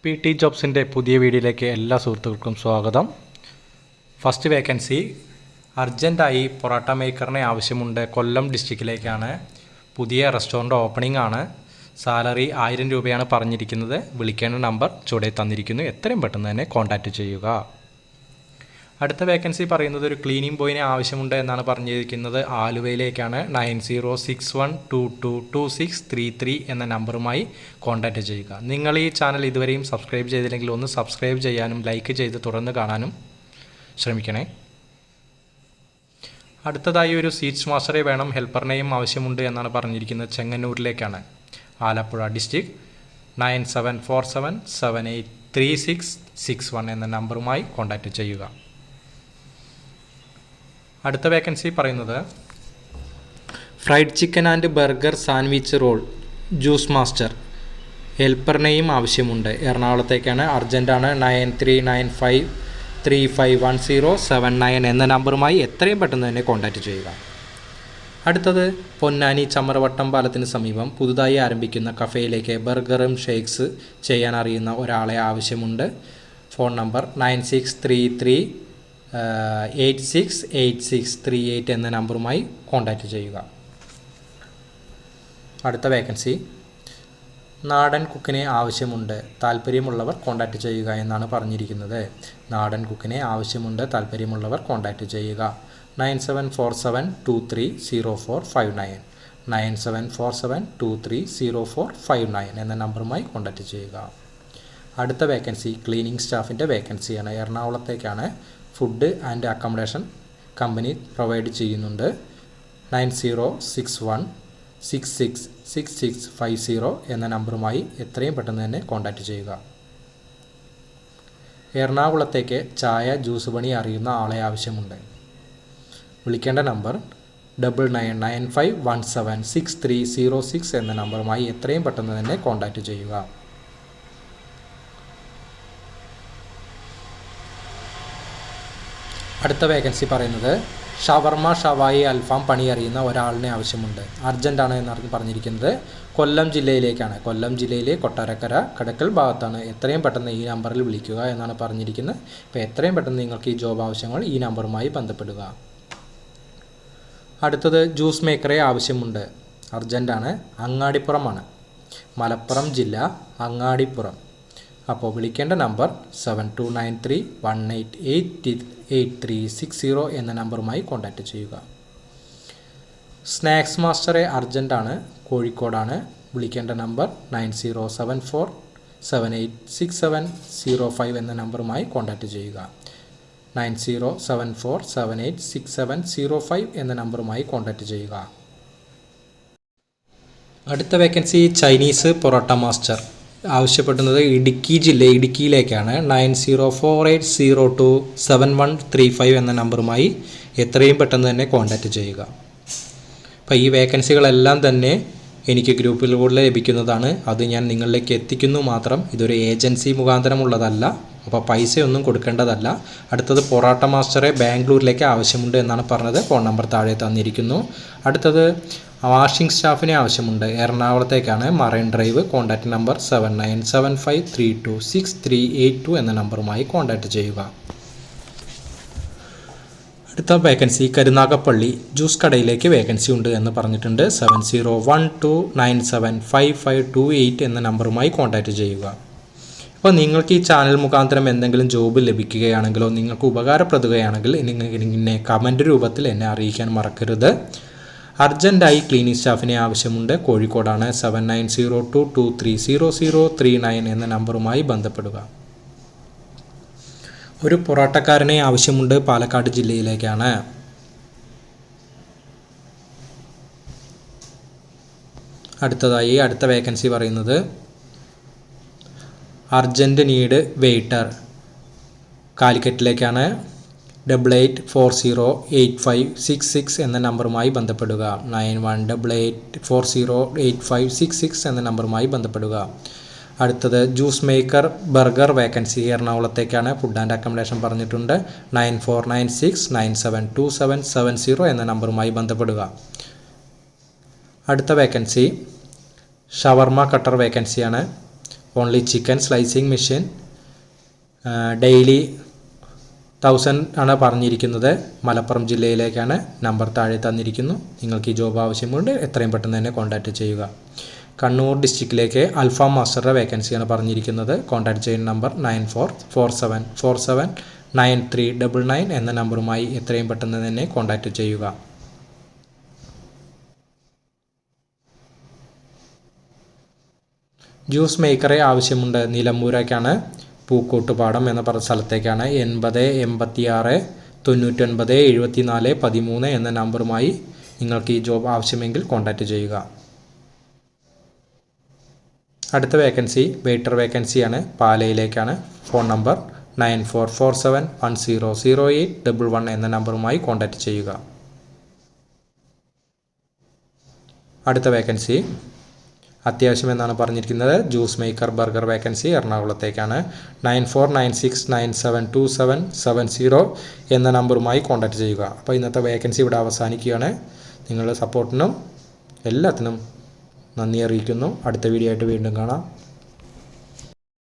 P T ജോബ്സിൻ്റെ പുതിയ വീഡിയോയിലേക്ക് എല്ലാ സുഹൃത്തുക്കൾക്കും സ്വാഗതം. ഫസ്റ്റ് വേക്കൻസി അർജൻറ്റായി പൊറോട്ട മേക്കറിനെ ആവശ്യമുണ്ട്. കൊല്ലം ഡിസ്ട്രിക്റ്റിലേക്കാണ്. പുതിയ റെസ്റ്റോറൻറ്റ് ഓപ്പണിംഗ് ആണ്. സാലറി 1000 രൂപയാണ് പറഞ്ഞിരിക്കുന്നത്. വിളിക്കേണ്ട നമ്പർ ചുവടെ തന്നിരിക്കുന്നു. എത്രയും പെട്ടെന്ന് തന്നെ കോൺടാക്റ്റ് ചെയ്യുക. അടുത്ത വേക്കൻസി പറയുന്നത് ഒരു ക്ലീനിങ് ബോയിനെ ആവശ്യമുണ്ട് എന്നാണ് പറഞ്ഞിരിക്കുന്നത്. ആലുവയിലേക്കാണ്. 9061222633 എന്ന നമ്പറുമായി കോൺടാക്റ്റ് ചെയ്യുക. നിങ്ങൾ ഈ ചാനൽ ഇതുവരെയും സബ്സ്ക്രൈബ് ചെയ്തില്ലെങ്കിൽ ഒന്ന് സബ്സ്ക്രൈബ് ചെയ്യാനും ലൈക്ക് ചെയ്ത് തുറന്ന് കാണാനും ശ്രമിക്കണേ. അടുത്തതായി ഒരു സീറ്റ്സ് മാസ്റ്ററെ വേണം. ഹെൽപ്പറിനെയും ആവശ്യമുണ്ട് എന്നാണ് പറഞ്ഞിരിക്കുന്നത്. ചെങ്ങന്നൂരിലേക്കാണ്. ആലപ്പുഴ ഡിസ്ട്രിക്ട്. 9747783661 എന്ന നമ്പറുമായി കോൺടാക്റ്റ് ചെയ്യുക. അടുത്ത വേക്കൻസി പറയുന്നത് fried chicken and burger sandwich roll juice master. ഹെൽപ്പറിനെയും ആവശ്യമുണ്ട്. എറണാകുളത്തേക്കാണ്. അർജൻറ്റാണ്. 9395351079 എന്ന നമ്പറുമായി എത്രയും പെട്ടെന്ന് തന്നെ കോൺടാക്റ്റ് ചെയ്യുക. അടുത്തത് പൊന്നാനി ചമ്മരവട്ടം പാലത്തിന് സമീപം പുതുതായി ആരംഭിക്കുന്ന കഫേയിലേക്ക് ബർഗറും ഷേക്സ് ചെയ്യാൻ അറിയുന്ന ഒരാളെ ആവശ്യമുണ്ട്. ഫോൺ നമ്പർ 9633868638 എന്ന നമ്പറുമായി കോൺടാക്റ്റ് ചെയ്യുക. അടുത്ത വേക്കൻസി നാടൻ കുക്കിനെ ആവശ്യമുണ്ട്. താല്പര്യമുള്ളവർ കോൺടാക്റ്റ് ചെയ്യുക എന്നാണ് പറഞ്ഞിരിക്കുന്നത്. നാടൻ കുക്കിനെ ആവശ്യമുണ്ട്. താല്പര്യമുള്ളവർ കോൺടാക്റ്റ് ചെയ്യുക. 9747230459 9747230459 എന്ന നമ്പറുമായി കോൺടാക്റ്റ് ചെയ്യുക. അടുത്ത വേക്കൻസി ക്ലീനിങ് സ്റ്റാഫിൻ്റെ വേക്കൻസിയാണ്. എറണാകുളത്തേക്കാണ്. Food and accommodation company provide ചെയ്യുന്നുണ്ട്. 9061666650 എന്ന നമ്പറുമായി എത്രയും പെട്ടെന്ന് തന്നെ കോൺടാക്റ്റ് ചെയ്യുക. എറണാകുളത്തേക്ക് ചായ ജ്യൂസ് പണി അറിയുന്ന ആളെ ആവശ്യമുണ്ട്. വിളിക്കേണ്ട നമ്പർ 9995176306 എന്ന നമ്പറുമായി എത്രയും പെട്ടെന്ന് തന്നെ കോൺടാക്റ്റ് ചെയ്യുക. അടുത്ത വേക്കൻസി പറയുന്നത് ഷവർമ ഷവായി അൽഫാം പണി അറിയുന്ന ഒരാളിനെ ആവശ്യമുണ്ട്. അർജൻറ്റാണ് എന്നാണ് പറഞ്ഞിരിക്കുന്നത്. കൊല്ലം ജില്ലയിലേക്കാണ്. കൊല്ലം ജില്ലയിലെ കൊട്ടാരക്കര കടക്കൽ ഭാഗത്താണ്. എത്രയും പെട്ടെന്ന് ഈ നമ്പറിൽ വിളിക്കുക എന്നാണ് പറഞ്ഞിരിക്കുന്നത്. അപ്പോൾ എത്രയും പെട്ടെന്ന് നിങ്ങൾക്ക് ഈ ജോബ് ആവശ്യങ്ങൾ ഈ നമ്പറുമായി ബന്ധപ്പെടുക. അടുത്തത് ജ്യൂസ് മേക്കറെ ആവശ്യമുണ്ട്. അർജൻറ്റാണ്. അങ്ങാടിപ്പുറമാണ്. മലപ്പുറം ജില്ല അങ്ങാടിപ്പുറം. അപ്പോൾ വിളിക്കേണ്ട നമ്പർ 7293188360 എന്ന നമ്പറുമായി കോൺടാക്റ്റ് ചെയ്യുക. സ്നാക്സ് മാസ്റ്ററെ അർജൻറ്റാണ്. കോഴിക്കോടാണ്. വിളിക്കേണ്ട നമ്പർ 9074786705 എന്ന നമ്പറുമായി കോൺടാക്റ്റ് ചെയ്യുക. 9074786705 എന്ന നമ്പറുമായി കോൺടാക്റ്റ് ചെയ്യുക. അടുത്ത വേക്കൻസി ചൈനീസ് പൊറോട്ട മാസ്റ്റർ ആവശ്യപ്പെടുന്നത് ഇടുക്കിയിലേക്കാണ്. 9048027135 എന്ന നമ്പറുമായി എത്രയും പെട്ടെന്ന് തന്നെ കോൺടാക്റ്റ് ചെയ്യുക. അപ്പോൾ ഈ വേക്കൻസികളെല്ലാം തന്നെ എനിക്ക് ഗ്രൂപ്പിലൂടെ ലഭിക്കുന്നതാണ്. അത് ഞാൻ നിങ്ങളിലേക്ക് എത്തിക്കുന്നു മാത്രം. ഇതൊരു ഏജൻസി മുഖാന്തരമുള്ളതല്ല. അപ്പോൾ പൈസയൊന്നും കൊടുക്കേണ്ടതല്ല. അടുത്തത് പൊറോട്ട മാസ്റ്ററെ ബാംഗ്ലൂരിലേക്ക് ആവശ്യമുണ്ട് എന്നാണ് പറഞ്ഞത്. ഫോൺ നമ്പർ താഴെ തന്നിരിക്കുന്നു. അടുത്തത് വാഷിംഗ് സ്റ്റാഫിനെ ആവശ്യമുണ്ട്. എറണാകുളത്തേക്കാണ്. Marine drive. കോൺടാക്റ്റ് നമ്പർ 7975326382 എന്ന നമ്പറുമായി കോൺടാക്റ്റ് ചെയ്യുക. അടുത്ത വേക്കൻസി കരുനാഗപ്പള്ളി ജ്യൂസ് കടയിലേക്ക് വേക്കൻസി ഉണ്ട് എന്ന് പറഞ്ഞിട്ടുണ്ട്. 7012975528 എന്ന നമ്പറുമായി കോൺടാക്റ്റ് ചെയ്യുക. അപ്പോൾ നിങ്ങൾക്ക് ഈ ചാനൽ മുഖാന്തരം എന്തെങ്കിലും ജോബ് ലഭിക്കുകയാണെങ്കിലോ നിങ്ങൾക്ക് ഉപകാരപ്പെടുകയാണെങ്കിൽ എന്നെ കമൻറ്റ് രൂപത്തിൽ എന്നെ അറിയിക്കാൻ മറക്കരുത്. അർജൻറ്റായി ക്ലീനിങ് സ്റ്റാഫിനെ ആവശ്യമുണ്ട്. കോഴിക്കോടാണ്. 7902230039 എന്ന നമ്പറുമായി ബന്ധപ്പെടുക. ഒരു പൊറോട്ടക്കാരനെ ആവശ്യമുണ്ട്. പാലക്കാട് ജില്ലയിലേക്കാണ്. അടുത്തതായി അടുത്ത വേക്കൻസി പറയുന്നത് അർജൻറ്റ് നീഡ് വെയിറ്റർ. കാലിക്കറ്റിലേക്കാണ്. 88408566 എന്ന നമ്പറുമായി ബന്ധപ്പെടുക. 9188408566 എന്ന നമ്പറുമായി ബന്ധപ്പെടുക. അടുത്തത് ജ്യൂസ് മേക്കർ ബർഗർ വേക്കൻസി. എറണാകുളത്തേക്കാണ്. ഫുഡ് ആൻഡ് അക്കോമഡേഷൻ പറഞ്ഞിട്ടുണ്ട്. 9496972770 എന്ന നമ്പറുമായി ബന്ധപ്പെടുക. അടുത്ത വേക്കൻസി ഷവർമ കട്ടർ വേക്കൻസിയാണ്. Only chicken slicing machine. Daily 1000 ആണ് പറഞ്ഞിരിക്കുന്നത്. മലപ്പുറം ജില്ലയിലേക്കാണ്. നമ്പർ താഴെ തന്നിരിക്കുന്നു. നിങ്ങൾക്ക് ഈ ജോബ് ആവശ്യമുണ്ട്, എത്രയും പെട്ടെന്ന് തന്നെ കോൺടാക്റ്റ് ചെയ്യുക. കണ്ണൂർ ഡിസ്ട്രിക്റ്റിലേക്ക് അൽഫാം മാസ്റ്ററുടെ വേക്കൻസിയാണ് പറഞ്ഞിരിക്കുന്നത്. കോൺടാക്റ്റ് ചെയ്യുന്ന നമ്പർ 9447479399 എന്ന നമ്പറുമായി എത്രയും പെട്ടെന്ന് തന്നെ കോൺടാക്റ്റ് ചെയ്യുക. ജ്യൂസ് മേക്കറെ ആവശ്യമുണ്ട്. നിലമ്പൂരേക്കാണ്, പൂക്കോട്ടുപാടം എന്ന സ്ഥലത്തേക്കാണ്. 8086997413 എന്ന നമ്പറുമായി നിങ്ങൾക്ക് ഈ ജോബ് ആവശ്യമെങ്കിൽ കോൺടാക്റ്റ് ചെയ്യുക. അടുത്ത വേക്കൻസി വെയിറ്റർ വേക്കൻസിയാണ്. പാലയിലേക്കാണ്. ഫോൺ നമ്പർ 9447100811 എന്ന നമ്പറുമായി കോൺടാക്റ്റ് ചെയ്യുക. അടുത്ത വേക്കൻസി അത്യാവശ്യമെന്നാണ് പറഞ്ഞിരിക്കുന്നത്. ജ്യൂസ് മേക്കർ ബർഗർ വേക്കൻസി എറണാകുളത്തേക്കാണ്. 9496972770 എന്ന നമ്പറുമായി കോൺടാക്റ്റ് ചെയ്യുക. അപ്പോൾ ഇന്നത്തെ വേക്കൻസി ഇവിടെ അവസാനിക്കുകയാണ്. നിങ്ങളുടെ സപ്പോർട്ടിനും എല്ലാത്തിനും നന്ദി അറിയിക്കുന്നു. അടുത്ത വീഡിയോ ആയിട്ട് വീണ്ടും കാണാം.